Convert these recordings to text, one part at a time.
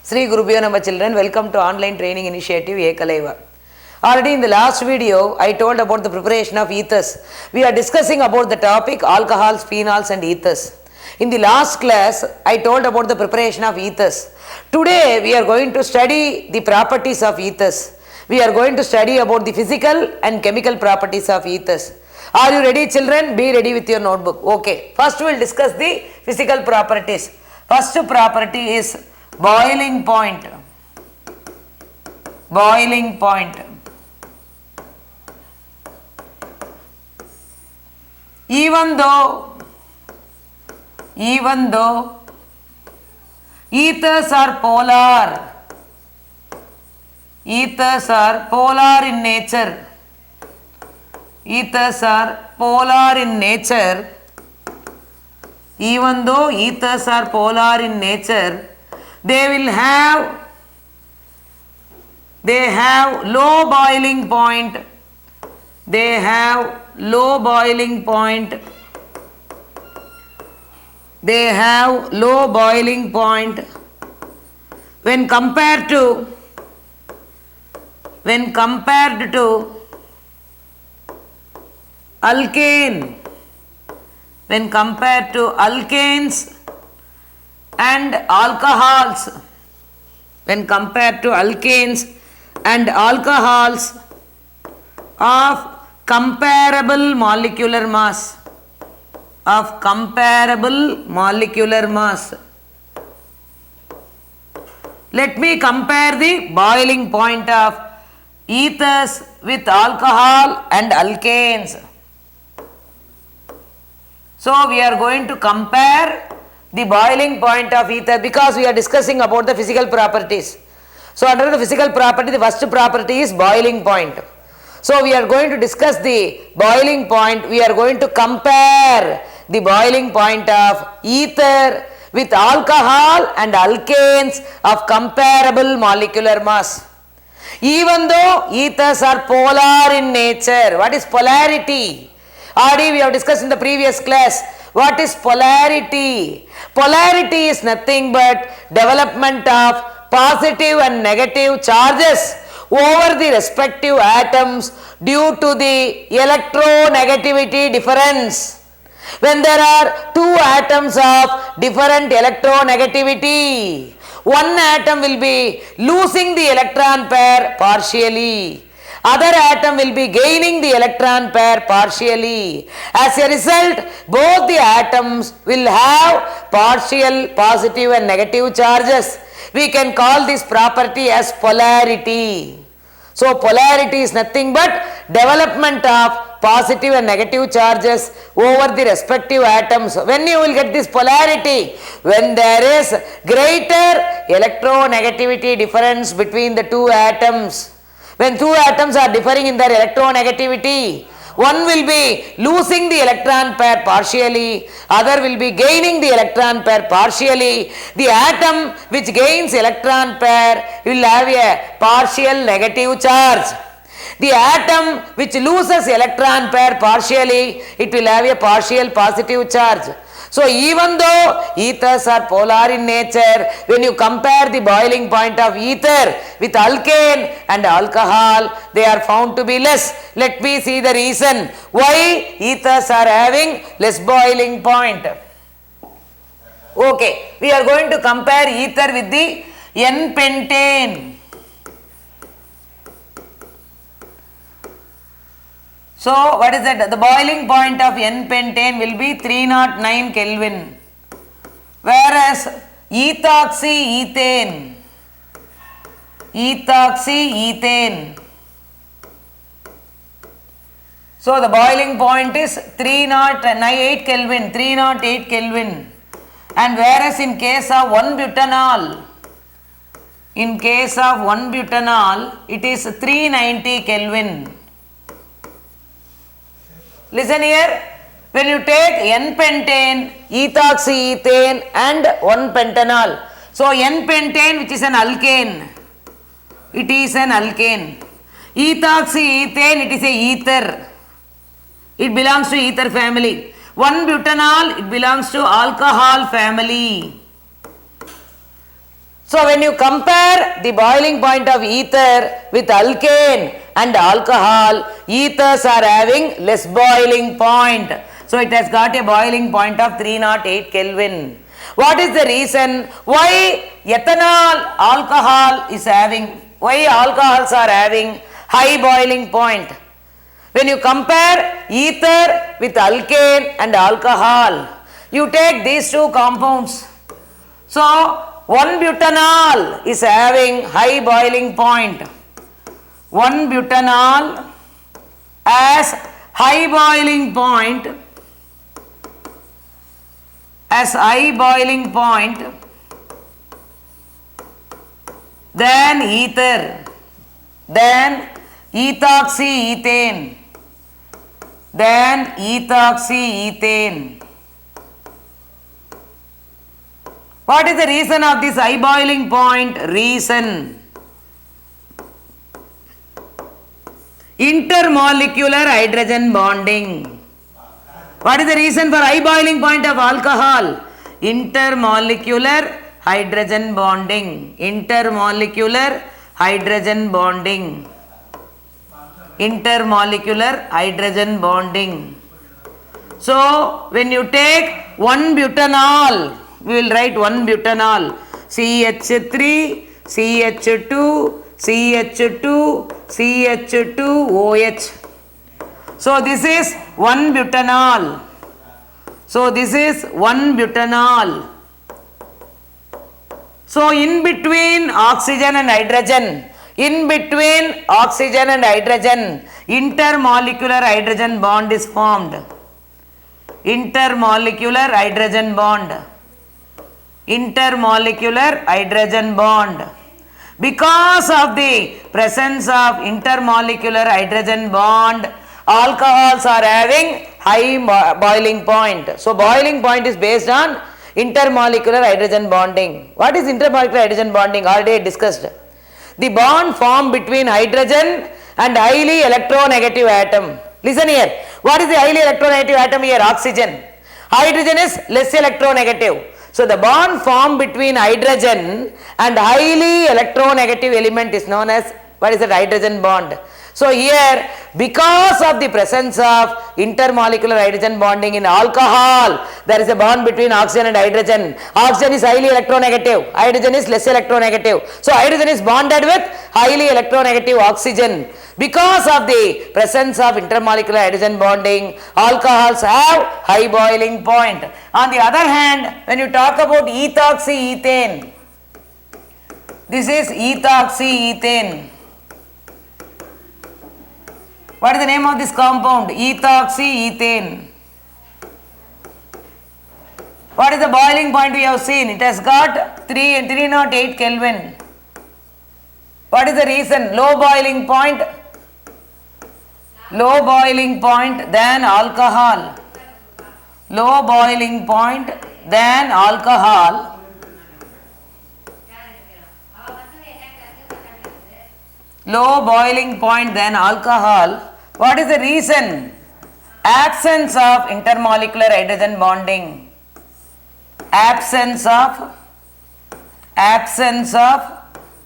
Sri Gurubhyo Namah children, welcome to online training initiative Ekalaiva. Already in the last video, I told about the preparation of ethers. We are discussing about the topic alcohols, phenols and ethers. In the last class, I told about the preparation of ethers. Today, we are going to study the properties of ethers. We are going to study about the physical and chemical properties of ethers. Are you ready children? Be ready with your notebook. Okay. First we will discuss the physical properties. First property is boiling point. Boiling point. Even though ethers are polar in nature. Ethers are polar in nature. Even though ethers are polar in nature, they have low boiling point. They have low boiling point. They have low boiling point when compared to alkane. When compared to alkanes and alcohols. When compared to alkanes and alcohols of comparable molecular mass. Of comparable molecular mass. Let me compare the boiling point of ethers with alcohol and alkanes. So we are going to compare the boiling point of ether because we are discussing about the physical properties. So under the physical property, the first property is boiling point. So we are going to discuss the boiling point. We are going to compare the boiling point of ether with alcohol and alkanes of comparable molecular mass. Even though ethers are polar in nature. What is polarity? Already we have discussed in the previous class. What is polarity? Polarity is nothing but development of positive and negative charges over the respective atoms due to the electronegativity difference. When there are two atoms of different electronegativity, one atom will be losing the electron pair partially. Other atom will be gaining the electron pair partially. As a result, both the atoms will have partial positive and negative charges. We can call this property as polarity. So polarity is nothing but development of positive and negative charges over the respective atoms. When you will get this polarity? When there is greater electronegativity difference between the two atoms. When two atoms are differing in their electronegativity, one will be losing the electron pair partially, other will be gaining the electron pair partially. The atom which gains electron pair will have a partial negative charge. The atom which loses electron pair partially, it will have a partial positive charge. So even though ethers are polar in nature, when you compare the boiling point of ether with alkane and alcohol, they are found to be less. Let me see the reason why ethers are having less boiling point. Okay, we are going to compare ether with the N-pentane. So what is that? The boiling point of N-pentane will be 309 Kelvin, whereas ethoxyethane, so the boiling point is 308 Kelvin, and whereas in case of 1-butanol, it is 390 Kelvin. Listen here, when you take N-pentane, ethoxyethane and 1-pentanol. So N-pentane which is an alkane, it is an alkane. Ethoxyethane, it is a ether. It belongs to ether family. 1-butanol, it belongs to alcohol family. So when you compare the boiling point of ether with alkane and alcohol, ethers are having less boiling point. So it has got a boiling point of 308 Kelvin. What is the reason why ethanol alcohol is having, why alcohols are having high boiling point? When you compare ether with alkane and alcohol, you take these two compounds. So 1-butanol is having high boiling point. 1-butanol has high boiling point, then ether, then ethoxyethane, What is the reason of this high boiling point? Reason: intermolecular hydrogen bonding. What is the reason for high boiling point of alcohol? Intermolecular hydrogen bonding. Intermolecular hydrogen bonding. Intermolecular hydrogen bonding. So when you take 1-butanol, we will write 1-butanol, CH3, CH2, CH2, CH2OH. So this is 1-butanol. So this is 1-butanol. So in between oxygen and hydrogen, intermolecular hydrogen bond is formed. Intermolecular hydrogen bond. Because of the presence of intermolecular hydrogen bond, alcohols are having high boiling point. So boiling point is based on intermolecular hydrogen bonding. What is intermolecular hydrogen bonding? Already discussed. The bond formed between hydrogen and highly electronegative atom. Listen here. What is the highly electronegative atom here? Oxygen. Hydrogen is less electronegative. So the bond formed between hydrogen and highly electronegative element is known as, what is that? Hydrogen bond. So here, because of the presence of intermolecular hydrogen bonding in alcohol, there is a bond between oxygen and hydrogen. Oxygen is highly electronegative, hydrogen is less electronegative. So hydrogen is bonded with highly electronegative oxygen. Because of the presence of intermolecular hydrogen bonding, alcohols have high boiling point. On the other hand, when you talk about ethoxyethane, this is ethoxyethane. What is the name of this compound? Ethoxyethane. What is the boiling point we have seen? It has got 308 Kelvin. What is the reason? Low boiling point than alcohol. Low boiling point than alcohol. Low boiling point than alcohol. What is the reason? Absence of intermolecular hydrogen bonding. Absence of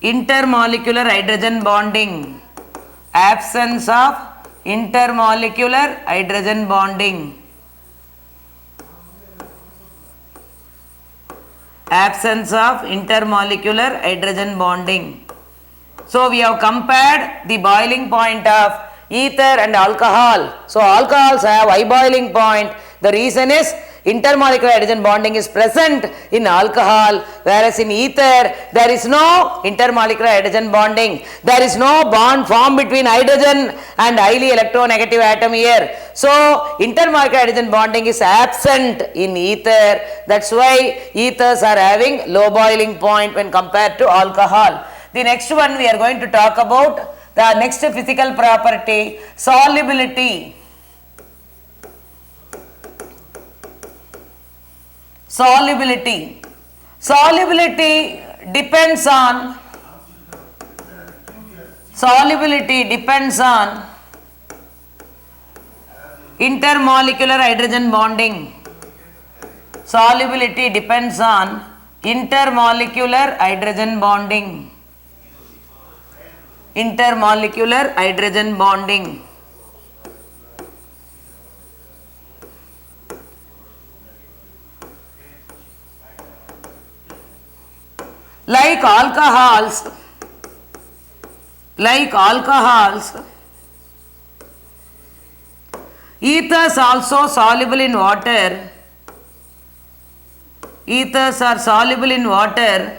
intermolecular hydrogen bonding. Absence of intermolecular hydrogen bonding. Absence of intermolecular hydrogen bonding. So we have compared the boiling point of ether and alcohol. So alcohols have high boiling point. The reason is intermolecular hydrogen bonding is present in alcohol, whereas in ether there is no intermolecular hydrogen bonding. There is no bond formed between hydrogen and highly electronegative atom here. So intermolecular hydrogen bonding is absent in ether. That's why ethers are having low boiling point when compared to alcohol. The next one we are going to talk about the next physical property, solubility. Solubility depends on intermolecular hydrogen bonding. Solubility depends on intermolecular hydrogen bonding. Intermolecular hydrogen bonding. Like alcohols, ethers also soluble in water. Ethers are soluble in water.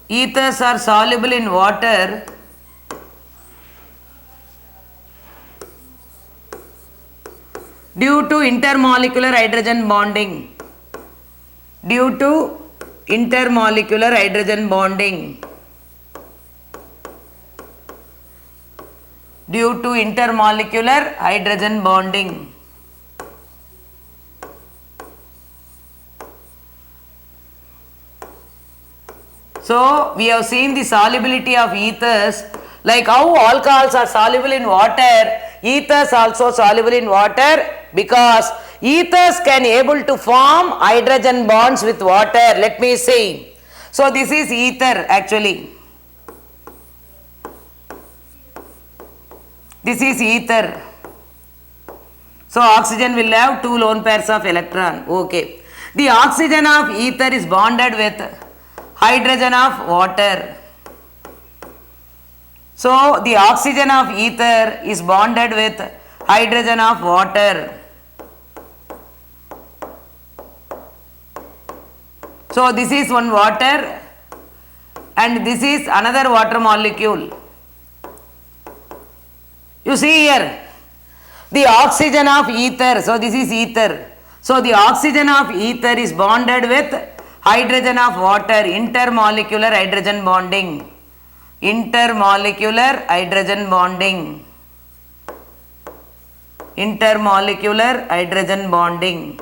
Ethers are soluble in water due to intermolecular hydrogen bonding. Due to intermolecular hydrogen bonding. Due to intermolecular hydrogen bonding. So, we have seen the solubility of ethers, like how alcohols are soluble in water, ethers also soluble in water because ethers can able to form hydrogen bonds with water. Let me see. So, this is ether actually. This is ether. So, oxygen will have 2 lone pairs of electron. Okay. The oxygen of ether is bonded with hydrogen of water. So, the oxygen of ether is bonded with hydrogen of water. So, this is one water and this is another water molecule. You see here, the oxygen of ether, so this is ether. So, the oxygen of ether is bonded with hydrogen of water, intermolecular hydrogen bonding. Intermolecular hydrogen bonding. Intermolecular hydrogen bonding.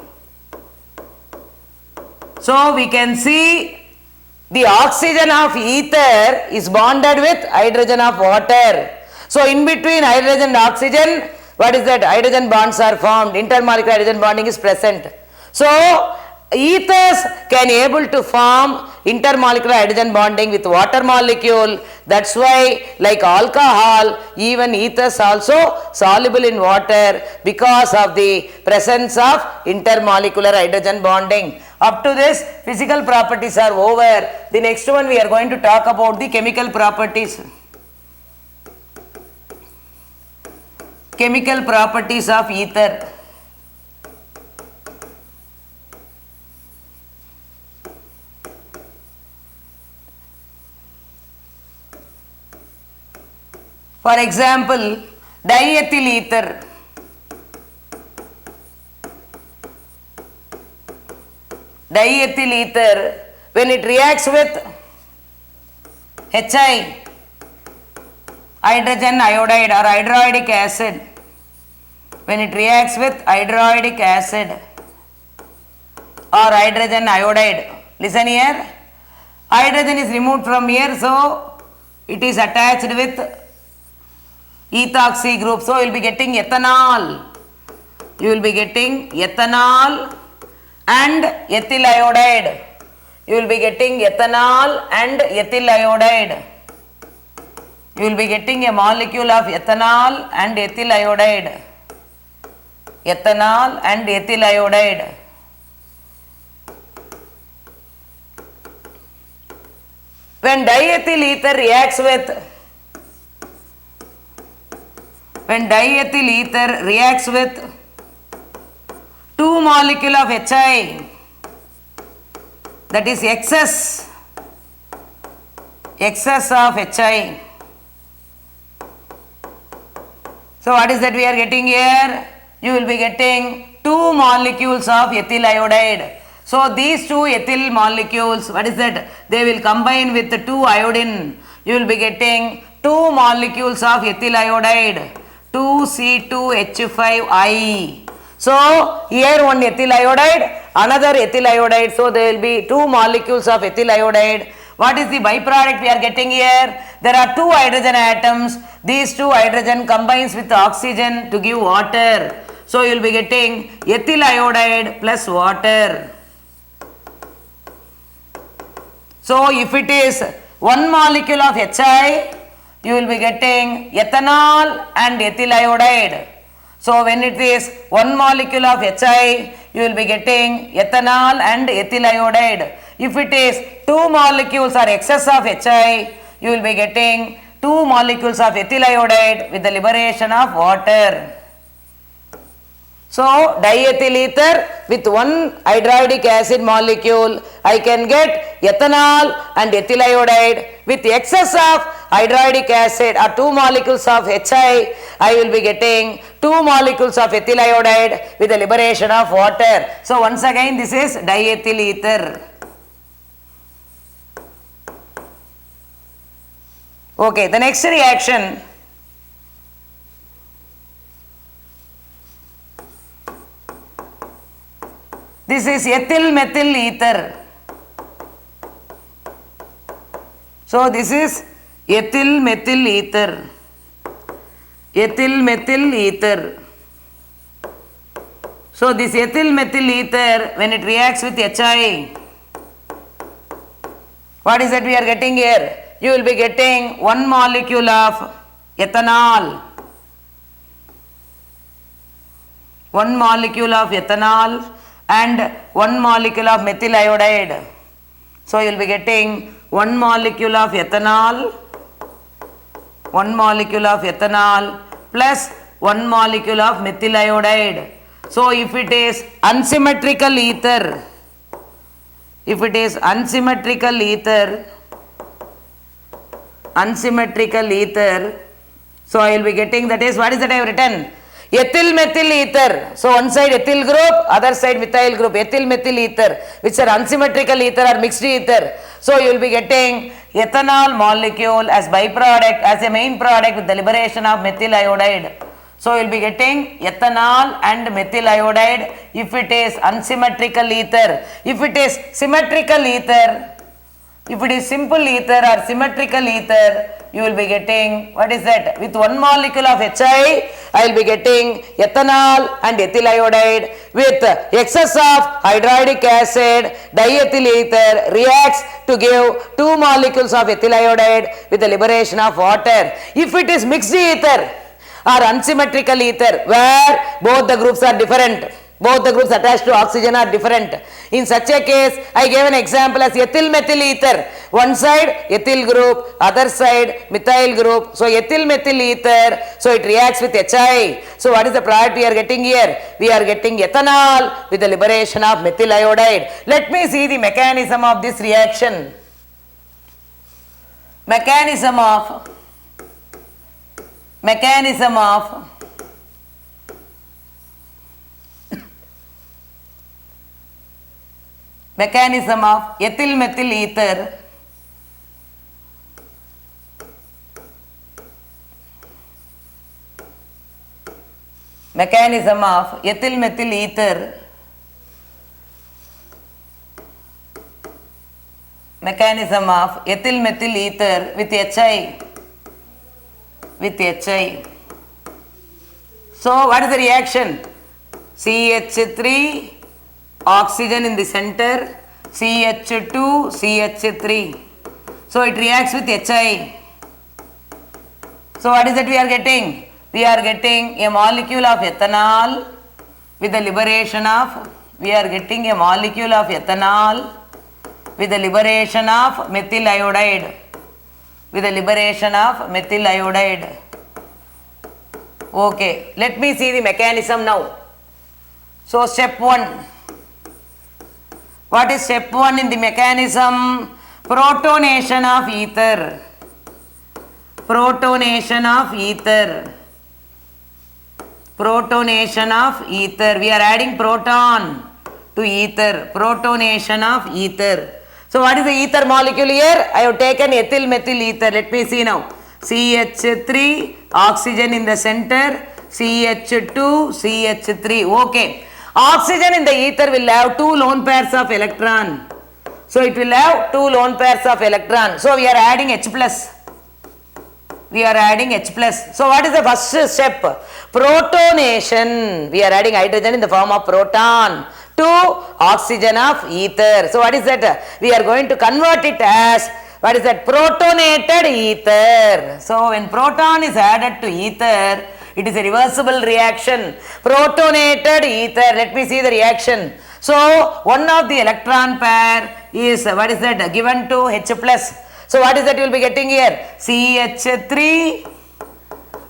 So, we can see the oxygen of ether is bonded with hydrogen of water. So, in between hydrogen and oxygen, what is that? Hydrogen bonds are formed. Intermolecular hydrogen bonding is present. So, ethers can able to form intermolecular hydrogen bonding with water molecule. That's why like alcohol, even ethers also soluble in water because of the presence of intermolecular hydrogen bonding. Up to this, physical properties are over. The next one we are going to talk about the chemical properties. Chemical properties of ether. For example, diethyl ether. Diethyl ether, when it reacts with Hi, hydrogen iodide or hydroiodic acid, when it reacts with hydroiodic acid or hydrogen iodide, listen here, hydrogen is removed from here, so it is attached with ethoxy group, so you will be getting ethanol. You will be getting ethanol and ethyl iodide. You will be getting ethanol and ethyl iodide. You will be getting a molecule of ethanol and ethyl iodide. Ethanol and ethyl iodide. When diethyl ether reacts with two molecule of Hi, that is excess of Hi. So what is that we are getting here? You will be getting 2 molecules of ethyl iodide. So these 2 ethyl molecules, what is that? They will combine with the 2 iodine. You will be getting 2 molecules of ethyl iodide, 2C2H5I. So here one ethyl iodide, another ethyl iodide. So there will be 2 molecules of ethyl iodide. What is the byproduct we are getting here? There are 2 hydrogen atoms. These 2 hydrogen combines with oxygen to give water. So you will be getting ethyl iodide plus water. So if it is one molecule of HI, you will be getting ethanol and ethyl iodide. So when it is one molecule of HI, you will be getting ethanol and ethyl iodide. If it is two molecules or excess of HI, you will be getting two molecules of ethyl iodide with the liberation of water. So diethyl ether with one hydride acid molecule, I can get ethanol and ethyl iodide. With excess of hydride acid or two molecules of HI, I will be getting two molecules of ethyl iodide with the liberation of water. So once again this is diethyl ether. Okay, the next reaction. This is ethyl methyl ether. So this is ethyl methyl ether. Ethyl methyl ether. So this ethyl methyl ether, when it reacts with HI, what is that we are getting here? You will be getting one molecule of ethanol. One molecule of ethanol and one molecule of methyl iodide. So you will be getting one molecule of ethanol, one molecule of ethanol plus one molecule of methyl iodide. So if it is unsymmetrical ether, if it is unsymmetrical ether, so I will be getting, that is, what is that I have written? Ethyl methyl ether. So one side ethyl group, other side methyl group. Ethyl methyl ether, which are unsymmetrical ether or mixed ether. So you will be getting ethanol molecule as byproduct, as a main product with the liberation of methyl iodide. So you will be getting ethanol and methyl iodide if it is unsymmetrical ether. If it is symmetrical ether, if it is simple ether or symmetrical ether, you will be getting, what is that? With one molecule of HI, I will be getting ethanol and ethyl iodide. With excess of hydride acid, diethyl ether reacts to give two molecules of ethyl iodide with the liberation of water. If it is mixed ether or unsymmetrical ether, where both the groups are different, both the groups attached to oxygen are different. In such a case, I gave an example as ethyl methyl ether. One side ethyl group, other side methyl group. So ethyl methyl ether, so it reacts with HI. So what is the product we are getting here? We are getting ethanol with the liberation of methyl iodide. Let me see the mechanism of this reaction. Mechanism of ethyl methyl ether. Mechanism of ethyl methyl ether. Mechanism of ethyl methyl ether with HI. With HI. So what is the reaction? CH3, oxygen in the center, CH2, CH3. So it reacts with HI. So what is that we are getting? We are getting a molecule of ethanol with the liberation of, we are getting a molecule of ethanol with the liberation of methyl iodide. With the liberation of methyl iodide. Okay, let me see the mechanism now. So step 1. What is step 1 in the mechanism? Protonation of ether. Protonation of ether. Protonation of ether. We are adding proton to ether. Protonation of ether. So what is the ether molecule here? I have taken ethyl methyl ether. Let me see now. CH3, oxygen in the center, CH2, CH3. Okay. Oxygen in the ether will have two lone pairs of electron. So it will have two lone pairs of electron. So we are adding H plus. We are adding H plus. So what is the first step? Protonation. We are adding hydrogen in the form of proton. to oxygen of ether. So what is that? We are going to convert it as, what is that? Protonated ether. So when proton is added to ether, it is a reversible reaction. Protonated ether. Let me see the reaction. So one of the electron pair is, what is that? Given to H plus. So what is that you will be getting here? CH3.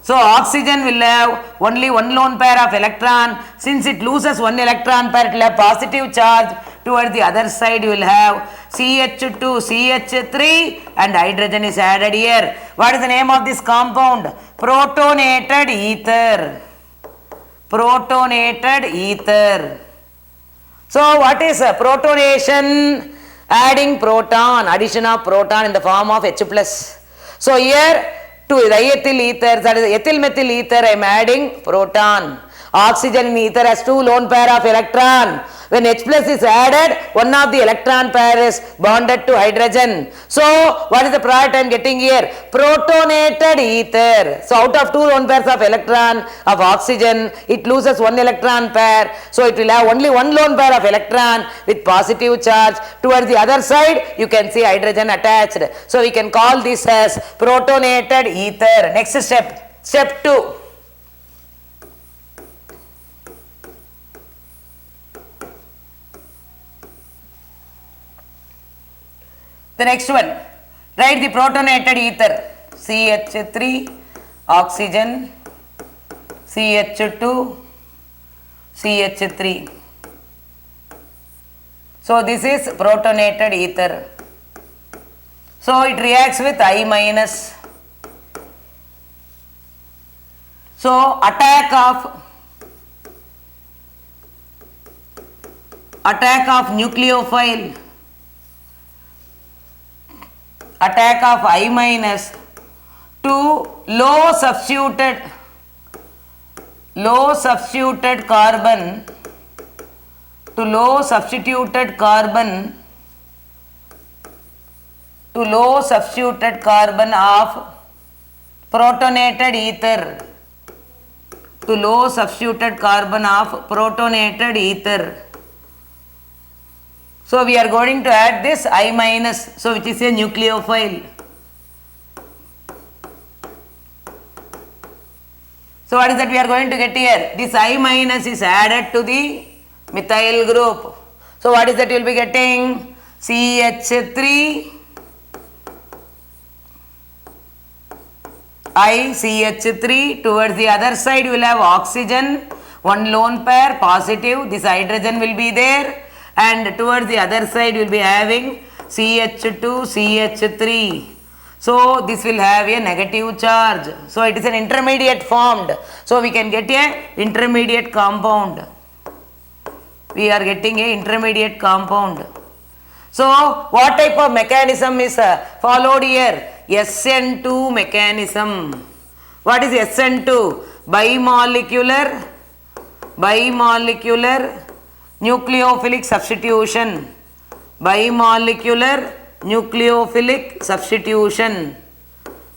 So oxygen will have only one lone pair of electron. Since it loses one electron pair, it will have positive charge. Towards the other side you will have CH2, CH3 and hydrogen is added here. What is the name of this compound? Protonated ether. Protonated ether. So what is protonation? Adding proton, addition of proton in the form of H plus. So here to the ethyl ether, that is ethyl methyl ether, I am adding proton. Oxygen in ether has two lone pair of electron. When H plus is added, one of the electron pair is bonded to hydrogen. So what is the product I am getting here? Protonated ether. So out of two lone pairs of electron of oxygen, it loses one electron pair. So it will have only one lone pair of electron with positive charge. Towards the other side, you can see hydrogen attached. So we can call this as protonated ether. Next step, step 2. The next one, write the protonated ether. CH3, oxygen, CH2, CH3. So this is protonated ether. So it reacts with I minus. So attack of nucleophile. Attack of I minus to low substituted carbon of protonated ether. To low substituted carbon of protonated ether. So we are going to add this I minus, so which is a nucleophile. So what is that we are going to get here? This I minus is added to the methyl group. So what is that you will be getting? CH3, CH3. Towards the other side you will have oxygen, one lone pair positive, this hydrogen will be there. And towards the other side you will be having CH2, CH3. So this will have a negative charge. So it is an intermediate formed. So we can get a intermediate compound. We are getting a intermediate compound. So what type of mechanism is followed here? SN2 mechanism. What is SN2? Bimolecular nucleophilic substitution. Bimolecular nucleophilic substitution.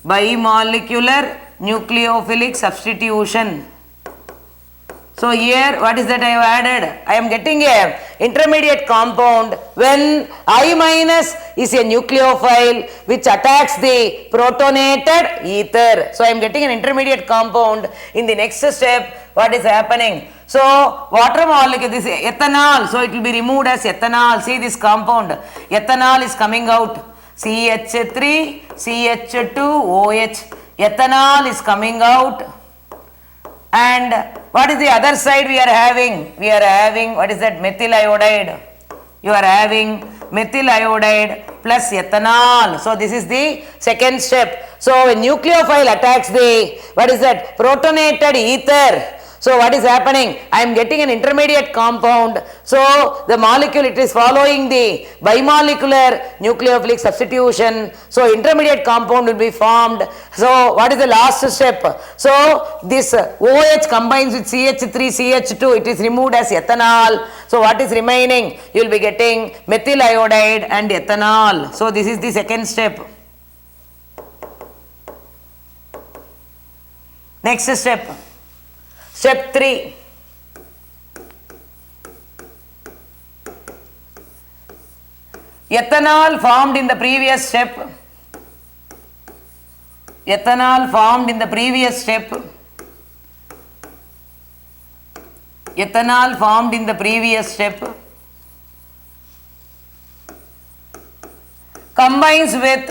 Bimolecular nucleophilic substitution. So here what is that I have added? I am getting a intermediate compound when I minus is a nucleophile which attacks the protonated ether. So I am getting an intermediate compound. In the next step, what is happening? So water molecule, this is ethanol, so it will be removed as ethanol. See this compound, ethanol is coming out. CH3, CH2, OH, ethanol is coming out. And what is the other side we are having? We are having, what is that? Methyl iodide. You are having methyl iodide plus ethanol. So this is the second step. So when nucleophile attacks the, what is that? Protonated ether. So what is happening? I am getting an intermediate compound. So the molecule, it is following the bimolecular nucleophilic substitution. So intermediate compound will be formed. So what is the last step? So this OH combines with CH3, CH2. It is removed as ethanol. So what is remaining? You will be getting methyl iodide and ethanol. So this is the second step. Next step. Step 3. Ethanol formed in the previous step. Ethanol formed in the previous step. Ethanol formed in the previous step combines with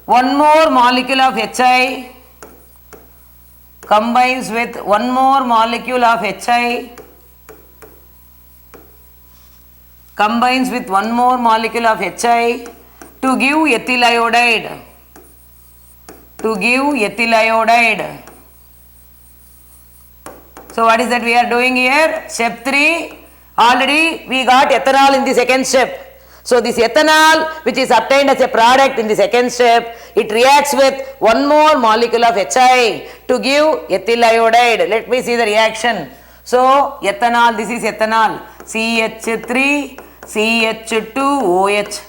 one more molecule of HI, combines with one more molecule of HI, combines with one more molecule of HI to give ethyl iodide. To give ethyl iodide. So what is that we are doing here? Step 3, already we got ethanol in the second step. So this ethanol which is obtained as a product in the second step, it reacts with one more molecule of HI to give ethyl iodide. Let me see the reaction. So ethanol, this is ethanol, CH3, CH2OH.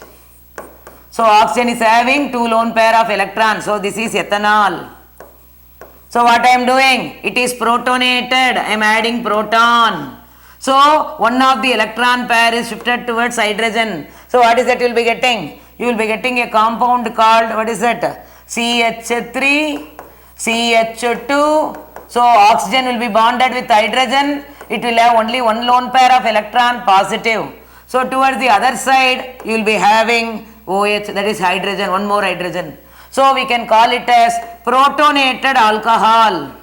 So oxygen is having 2 lone pair of electrons. So this is ethanol. So what I am doing? It is protonated. I am adding proton. So one of the electron pair is shifted towards hydrogen. So what is that you will be getting? You will be getting a compound called, what is that? CH3, CH2. So oxygen will be bonded with hydrogen. It will have only one lone pair of electron, positive. So towards the other side you will be having OH, that is hydrogen, one more hydrogen. So we can call it as protonated alcohol.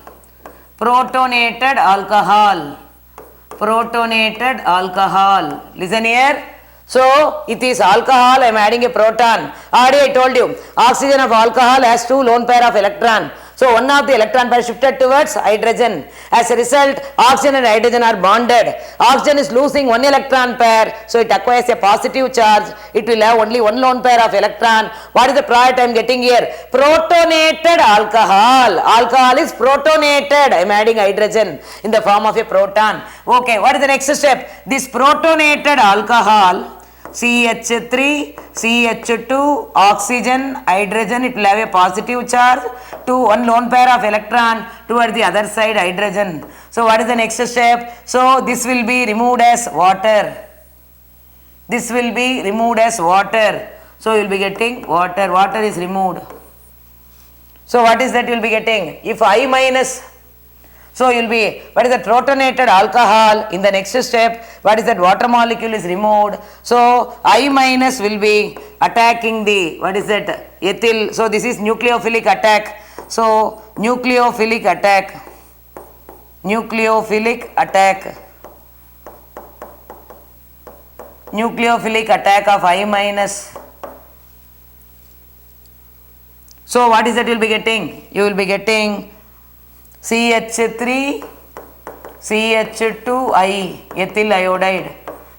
Protonated alcohol. Protonated alcohol. Listen here. So it is alcohol, I am adding a proton. Already I told you, oxygen of alcohol has 2 lone pair of electron. So one of the electron pair shifted towards hydrogen. As a result, oxygen and hydrogen are bonded. Oxygen is losing one electron pair, so it acquires a positive charge. It will have only one lone pair of electron. What is the product I am getting here? Protonated alcohol. Alcohol is protonated. I am adding hydrogen in the form of a proton. Okay, what is the next step? This protonated alcohol, CH3, CH2, oxygen, hydrogen, it will have a positive charge to one lone pair of electron towards the other side, hydrogen. So what is the next step? So this will be removed as water. This will be removed as water. So you will be getting water. Water is removed. So what is that you will be getting? If I minus, so you will be, what is the protonated alcohol? In the next step, what is that water molecule is removed. So I minus will be attacking the, what is that, ethyl. So this is nucleophilic attack. So nucleophilic attack. Nucleophilic attack. Nucleophilic attack of I minus. So what is that you will be getting? You will be getting CH3, CH2I, ethyl iodide.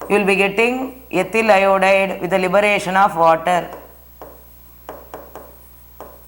You will be getting ethyl iodide with the liberation of water.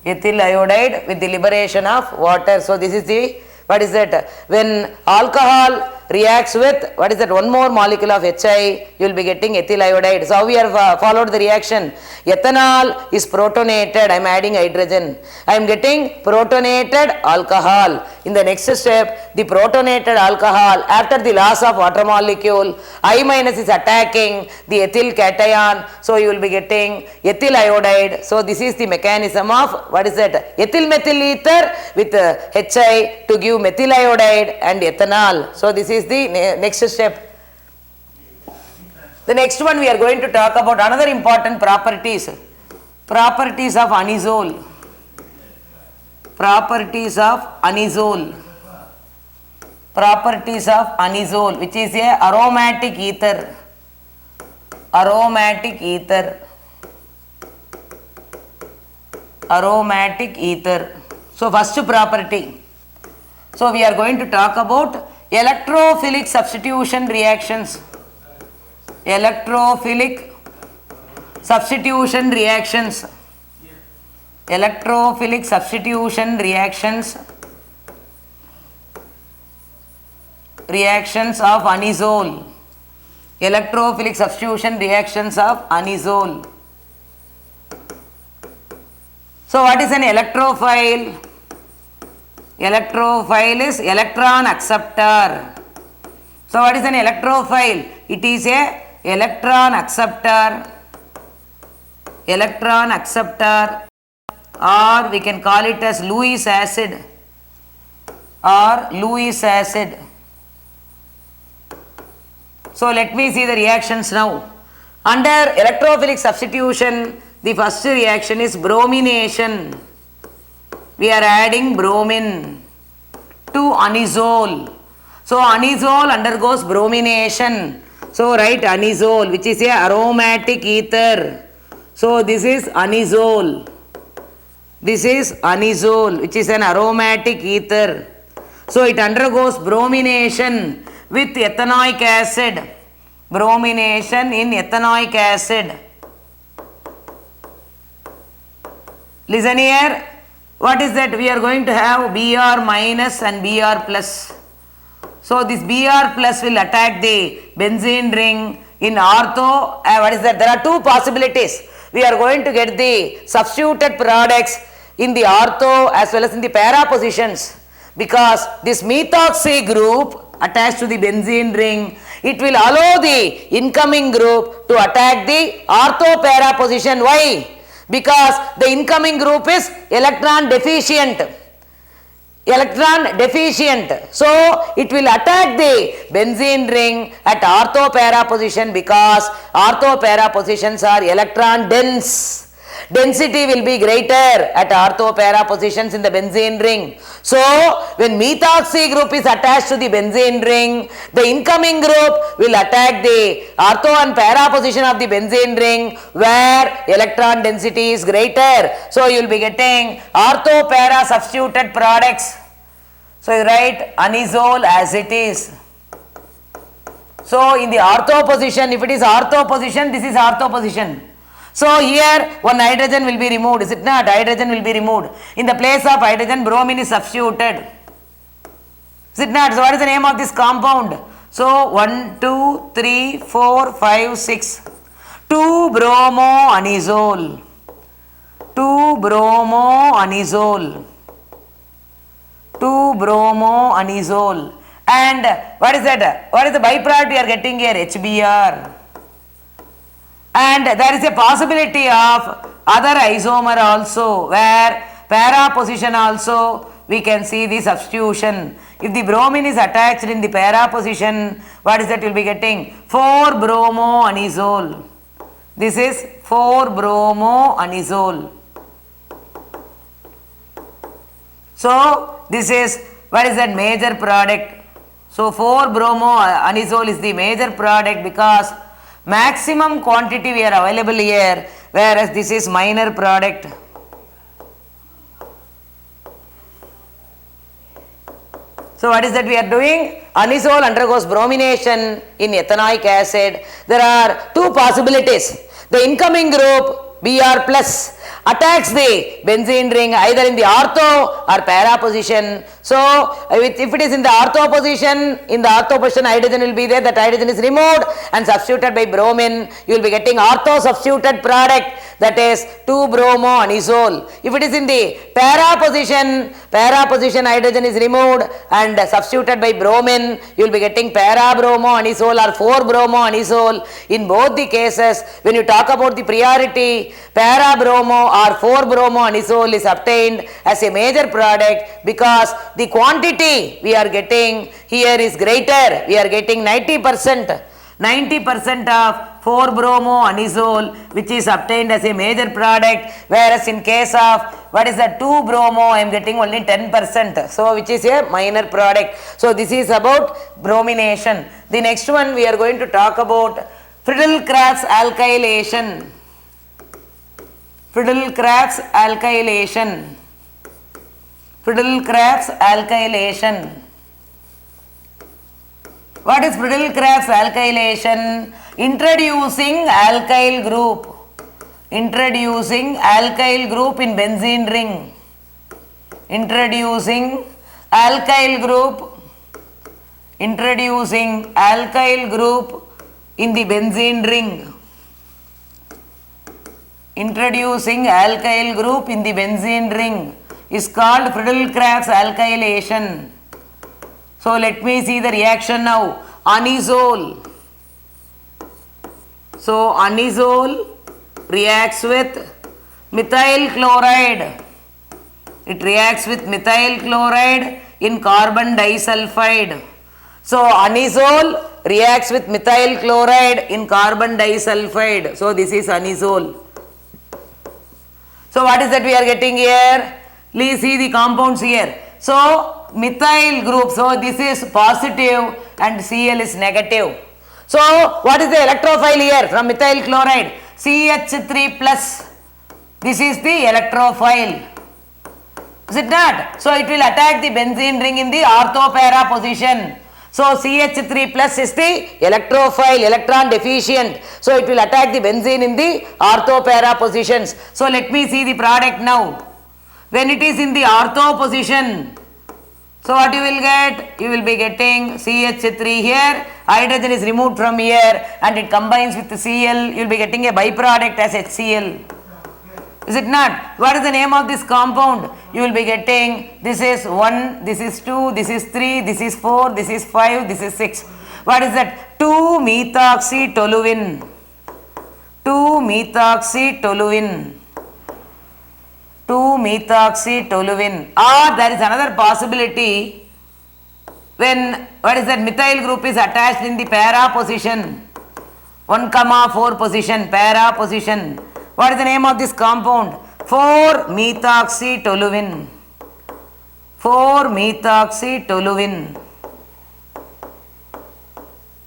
Ethyl iodide with the liberation of water. So this is the, what is that? When alcohol reacts with, what is that, one more molecule of HI, you will be getting ethyl iodide. So how we have followed the reaction? Ethanol is protonated, I am adding hydrogen. I am getting protonated alcohol. In the next step, the protonated alcohol, after the loss of water molecule, I minus is attacking the ethyl cation. So you will be getting ethyl iodide. So this is the mechanism of, what is that, ethyl methyl ether with HI to give methyl iodide and ethanol. So this is the next step. The next one we are going to talk about another important properties. Properties of anisole. Properties of anisole. Properties of anisole, which is a aromatic ether. Aromatic ether. Aromatic ether. So first property. So we are going to talk about electrophilic substitution reactions. Electrophilic substitution reactions. Electrophilic substitution reactions. Reactions of anisole. Electrophilic substitution reactions of anisole. So what is an electrophile? Electrophile is electron acceptor. So what is an electrophile? It is a electron acceptor, or we can call it as Lewis acid or Lewis acid. So let me see the reactions now. Under electrophilic substitution, the first reaction is bromination. We are adding bromine to anisole. So anisole undergoes bromination. So write anisole, which is a aromatic ether. So this is anisole. This is anisole, which is an aromatic ether. So it undergoes bromination with ethanoic acid. Bromination in ethanoic acid. Listen here. What is that? We are going to have Br minus and Br plus. So this Br plus will attack the benzene ring in ortho. What is that? There are two possibilities. We are going to get the substituted products in the ortho as well as in the para positions, because this methoxy group attached to the benzene ring, it will allow the incoming group to attack the ortho para position. Why? Because the incoming group is electron deficient. So it will attack the benzene ring at ortho para position, because ortho para positions are electron dense. Density will be greater at ortho para positions in the benzene ring. So when methoxy group is attached to the benzene ring, the incoming group will attack the ortho and para position of the benzene ring where electron density is greater. So you will be getting ortho para substituted products. So you write anisole as it is. So in the ortho position, if it is ortho position, this is ortho position. So here one hydrogen will be removed, is it not? Hydrogen will be removed. In the place of hydrogen, bromine is substituted. Is it not? So what is the name of this compound? So 1, 2, 3, 4, 5, 6. 2-bromoanisole. 2-bromoanisole. 2-bromoanisole. And what is that? What is the byproduct we are getting here? HBr. And there is a possibility of other isomer also, where para position also we can see the substitution. If the bromine is attached in the para position, what is that you will be getting? 4-bromoanisole. This is 4-bromoanisole. So this is, what is that major product? So 4-bromoanisole is the major product, because maximum quantity we are available here, whereas this is minor product. So what is that we are doing? Anisole undergoes bromination in ethanoic acid. There are two possibilities. The incoming group Br plus attacks the benzene ring either in the ortho or para position. So if it is in the ortho position, hydrogen will be there, that hydrogen is removed and substituted by bromine. You will be getting ortho substituted product, that is 2-bromoanisole. If it is in the para position hydrogen is removed and substituted by bromine, you will be getting para-bromoanisole or 4-bromoanisole. In both the cases, when you talk about the priority, para-bromo or 4-bromoanisole is obtained as a major product, because the quantity we are getting here is greater. We are getting 90% of 4-bromoanisole, which is obtained as a major product, whereas in case of what is the 2-bromo, I am getting only 10%, so which is a minor product. So this is about bromination. The next one we are going to talk about Friedel-Crafts alkylation. Friedel-Crafts alkylation. Friedel-Crafts alkylation. What is Friedel-Crafts alkylation? Introducing alkyl group. Introducing alkyl group in benzene ring. Introducing alkyl group. Introducing alkyl group in the benzene ring. Introducing alkyl group in the benzene ring is called Friedel-Crafts alkylation. So let me see the reaction now. anisole. So anisole reacts with methyl chloride. It reacts with methyl chloride in carbon disulfide. So anisole reacts with methyl chloride in carbon disulfide. So this is anisole. So what is that we are getting here? Please see the compounds here. So methyl group, so this is positive and Cl is negative. So what is the electrophile here from methyl chloride? CH3 plus. This is the electrophile. Is it not? So it will attack the benzene ring in the ortho-para position. So CH3 plus is the electrophile, electron deficient. So it will attack the benzene in the ortho-para positions. So let me see the product now. When it is in the ortho position, so what you will get? You will be getting CH3 here, hydrogen is removed from here and it combines with the Cl, you will be getting a byproduct as HCl. Is it not? What is the name of this compound? You will be getting, this is 1, this is 2, this is 3, this is 4, this is 5, this is 6. What is that? 2-methoxytoluene. 2-methoxytoluene. 2-methoxytoluene. Or there is another possibility when, what is that? Methyl group is attached in the para position. 1,4 position, para position. What is the name of this compound? 4-methoxytoluene. 4-methoxytoluene.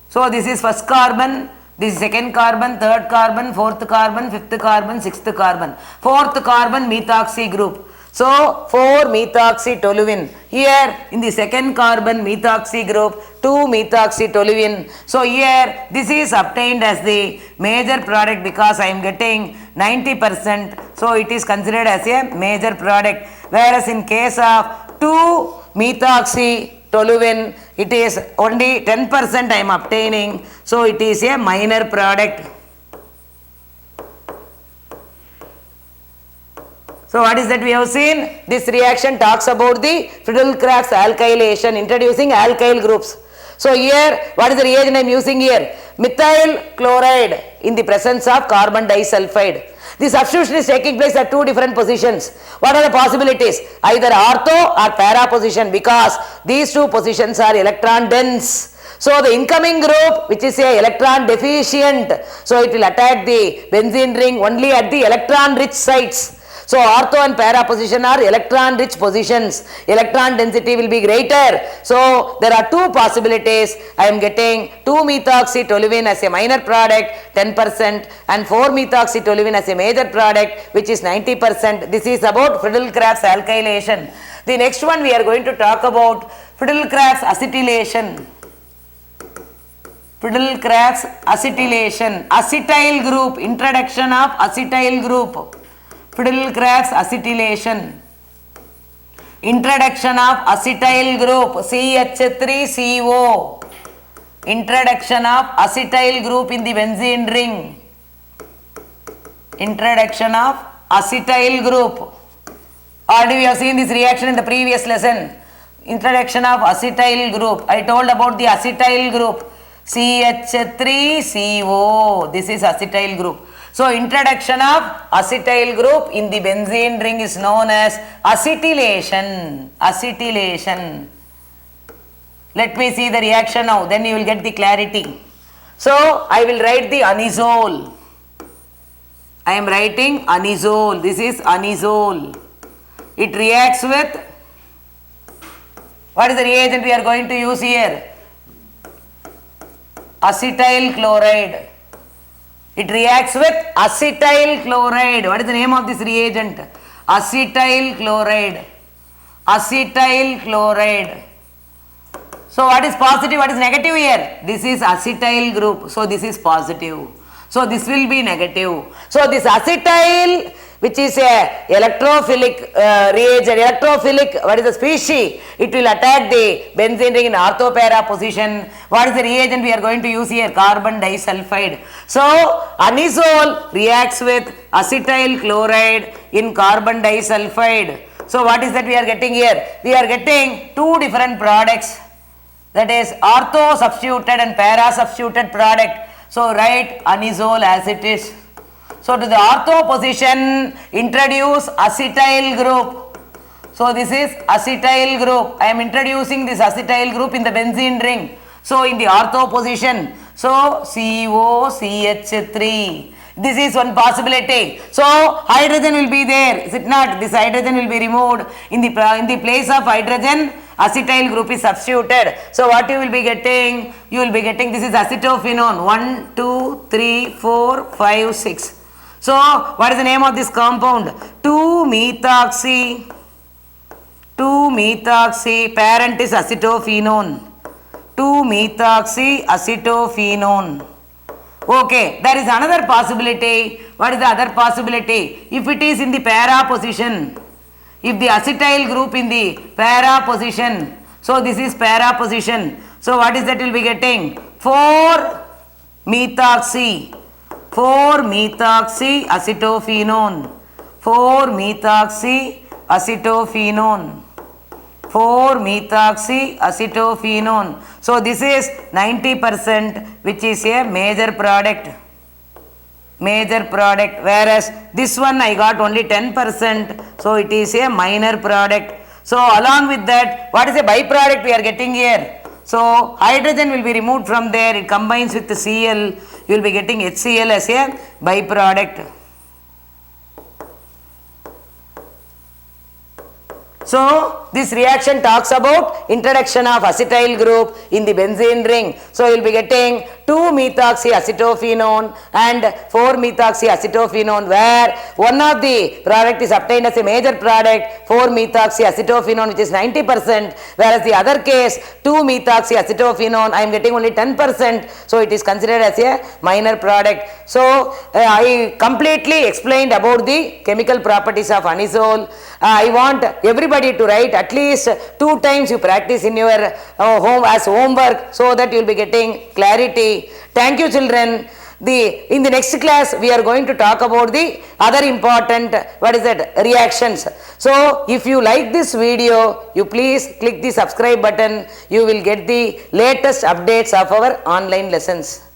So this is first carbon, this is second carbon, third carbon, fourth carbon, fifth carbon, sixth carbon. Fourth carbon methoxy group. So 4-methoxytoluene. Here in the second carbon methoxy group, 2-methoxytoluene. So here this is obtained as the major product because I am getting 90%. So it is considered as a major product. Whereas in case of 2-methoxytoluene, it is only 10% I am obtaining. So it is a minor product. So what is that we have seen? This reaction talks about the Friedel-Crafts alkylation, introducing alkyl groups. So here, what is the reagent I am using here? Methyl chloride in the presence of carbon disulfide. The substitution is taking place at two different positions. What are the possibilities? Either ortho or para position, because these two positions are electron dense. So the incoming group, which is a electron deficient, so it will attack the benzene ring only at the electron rich sites. So ortho and para position are electron rich positions. Electron density will be greater. So there are two possibilities. I am getting 2-methoxytoluene as a minor product 10% and 4-methoxytoluene as a major product which is 90%. This is about Friedel-Crafts alkylation. The next one we are going to talk about Friedel-Crafts acetylation. Friedel-Crafts acetylation. Acetyl group. Introduction of acetyl group. Friedel-Crafts acetylation. Introduction of acetyl group CH3CO. Introduction of acetyl group in the benzene ring. Introduction of acetyl group. Already we have seen this reaction in the previous lesson. Introduction of acetyl group. I told about the acetyl group CH3CO. This is acetyl group. So introduction of acetyl group in the benzene ring is known as acetylation. Acetylation. Let me see the reaction now, then you will get the clarity. So I will write the anisole. I am writing anisole. This is anisole. It reacts with, what is the reagent we are going to use here? Acetyl chloride. It reacts with acetyl chloride. What is the name of this reagent? Acetyl chloride. Acetyl chloride. So what is positive, what is negative here? This is acetyl group. So this is positive. So this will be negative. So this acetyl, which is a electrophilic reagent, electrophilic, what is the species? It will attack the benzene ring in ortho-para position. What is the reagent we are going to use here? Carbon disulfide. So anisole reacts with acetyl chloride in carbon disulfide. So what is that we are getting here? We are getting two different products. that is ortho substituted and para substituted product. So write anisole as it is. So to the ortho position, introduce acetyl group. So this is acetyl group. I am introducing this acetyl group in the benzene ring. So in the ortho position, so COCH3. This is one possibility. So hydrogen will be there. Is it not? This hydrogen will be removed. In the place of hydrogen, acetyl group is substituted. So what you will be getting? You will be getting, this is acetophenone. 1, 2, 3, 4, 5, 6. So what is the name of this compound? 2-methoxy. 2-methoxy. Parent is acetophenone. 2-methoxy acetophenone. Okay, there is another possibility. What is the other possibility? If it is in the para position, if the acetyl group in the para position, so this is para position. So what is that you will be getting? 4-methoxy. 4-methoxy acetophenone. 4-methoxy acetophenone. 4-methoxy acetophenone. So this is 90%, which is a major product. Major product, whereas this one I got only 10%, so it is a minor product. So along with that, what is a byproduct we are getting here? So hydrogen will be removed from there, it combines with the Cl, you will be getting HCl as a byproduct. So this reaction talks about introduction of acetyl group in the benzene ring. So you will be getting 2-methoxy acetophenone and 4-methoxy acetophenone, where one of the product is obtained as a major product, 4-methoxy acetophenone, which is 90%, whereas the other case 2-methoxy acetophenone I am getting only 10%, so it is considered as a minor product. So I completely explained about the chemical properties of anisole. I want everybody to write at least 2 times you practice in your home as homework, so that you will be getting clarity. Thank you, children. In the next class we are going to talk about the other important reactions. So if you like this video, you please click the subscribe button. You will get the latest updates of our online lessons.